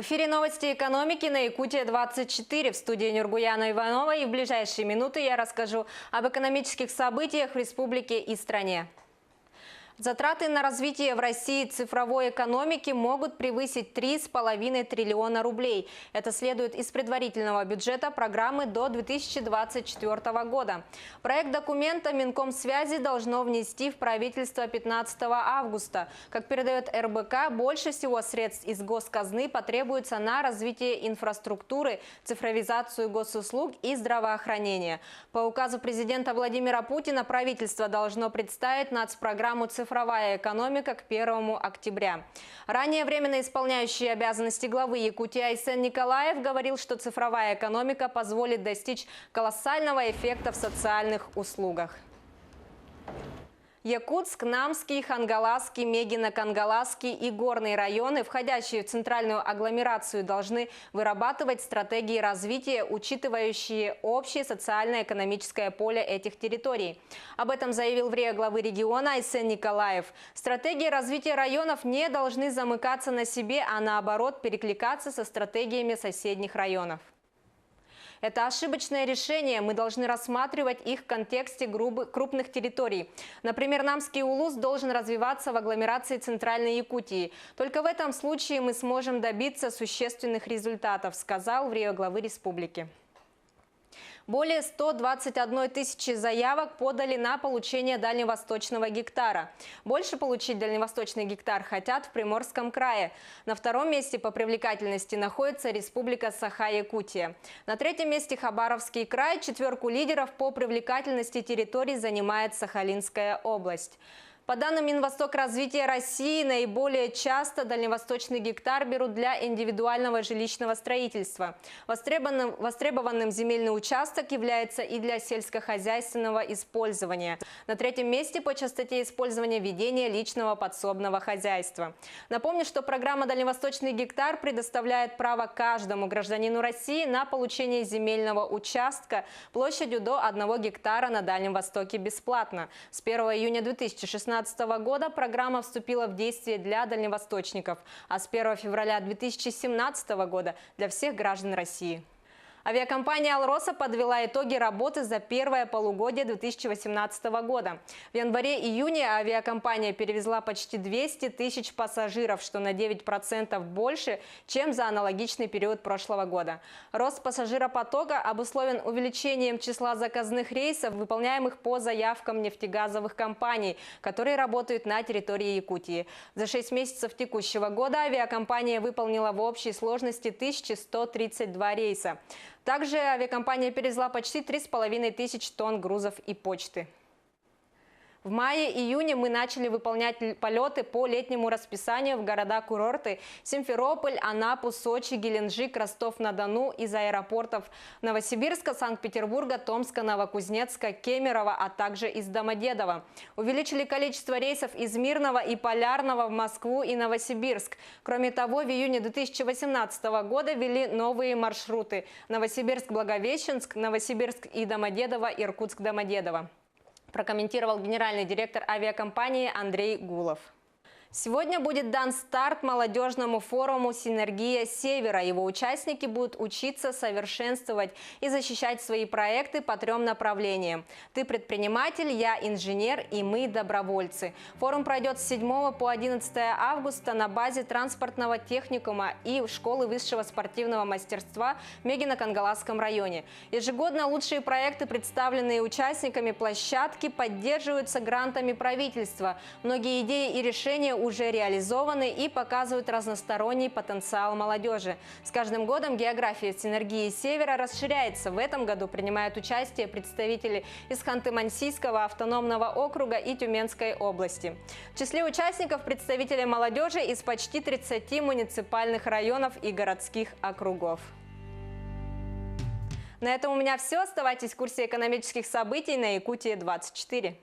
эфире новости экономики на Якутия-24. В студии Нюргуяна Иванова, и в ближайшие минуты я расскажу об экономических событиях в республике и стране. Затраты на развитие в России цифровой экономики могут превысить 3,5 триллиона рублей. Это следует из предварительного бюджета программы до 2024 года. Проект документа Минкомсвязи должно внести в правительство 15 августа. Как передает РБК, больше всего средств из госказны потребуется на развитие инфраструктуры, цифровизацию госуслуг и здравоохранения. По указу президента Владимира Путина правительство должно представить нацпрограмму «Цифровая экономика» к 1 октября. Ранее временно исполняющий обязанности главы Якутии Айсен Николаев говорил, что цифровая экономика позволит достичь колоссального эффекта в социальных услугах. Якутск, Намский, Хангаласский, Мегино-Кангаласский и Горные районы, входящие в центральную агломерацию, должны вырабатывать стратегии развития, учитывающие общее социально-экономическое поле этих территорий. Об этом заявил в РИА главы региона Айсен Николаев. Стратегии развития районов не должны замыкаться на себе, а наоборот перекликаться со стратегиями соседних районов. Это ошибочное решение. Мы должны рассматривать их в контексте крупных территорий. Например, Намский улус должен развиваться в агломерации Центральной Якутии. Только в этом случае мы сможем добиться существенных результатов, сказал в РИА главы республики. Более 121 тысячи заявок подали на получение дальневосточного гектара. Больше получить дальневосточный гектар хотят в Приморском крае. На втором месте по привлекательности находится Республика Саха-Якутия. На третьем месте Хабаровский край. Четверку лидеров по привлекательности территорий занимает Сахалинская область. По данным Минвостокразвития России, наиболее часто дальневосточный гектар берут для индивидуального жилищного строительства. Востребованным земельный участок является и для сельскохозяйственного использования. На третьем месте по частоте использования ведения личного подсобного хозяйства. Напомню, что программа «Дальневосточный гектар» предоставляет право каждому гражданину России на получение земельного участка площадью до 1 гектара на Дальнем Востоке бесплатно. С 1 июня 2016 года программа вступила в действие для дальневосточников, а с 1 февраля 2017 года для всех граждан России. Авиакомпания «Алроса» подвела итоги работы за первое полугодие 2018 года. В январе-июне авиакомпания перевезла почти 200 тысяч пассажиров, что на 9% больше, чем за аналогичный период прошлого года. Рост пассажиропотока обусловлен увеличением числа заказных рейсов, выполняемых по заявкам нефтегазовых компаний, которые работают на территории Якутии. За 6 месяцев текущего года авиакомпания выполнила в общей сложности 1132 рейса. Также авиакомпания перевезла почти 3500 тонн грузов и почты. В мае-июне мы начали выполнять полеты по летнему расписанию в города-курорты Симферополь, Анапу, Сочи, Геленджик, Ростов-на-Дону из аэропортов Новосибирска, Санкт-Петербурга, Томска, Новокузнецка, Кемерово, а также из Домодедово. Увеличили количество рейсов из Мирного и Полярного в Москву и Новосибирск. Кроме того, в июне 2018 года ввели новые маршруты: Новосибирск-Благовещенск, Новосибирск и Домодедово, Иркутск-Домодедово. Прокомментировал генеральный директор авиакомпании Андрей Гулов. Сегодня будет дан старт молодежному форуму «Синергия Севера». Его участники будут учиться, совершенствовать и защищать свои проекты по 3 направлениям. Ты предприниматель, я инженер и мы добровольцы. Форум пройдет с 7 по 11 августа на базе транспортного техникума и школы высшего спортивного мастерства в Мегино-Кангаласском районе. Ежегодно лучшие проекты, представленные участниками площадки, поддерживаются грантами правительства. Многие идеи и решения уже реализованы и показывают разносторонний потенциал молодежи. С каждым годом география «Синергии Севера» расширяется. В этом году принимают участие представители из Ханты-Мансийского автономного округа и Тюменской области. В числе участников представители молодежи из почти 30 муниципальных районов и городских округов. На этом у меня все. Оставайтесь в курсе экономических событий на Якутия-24.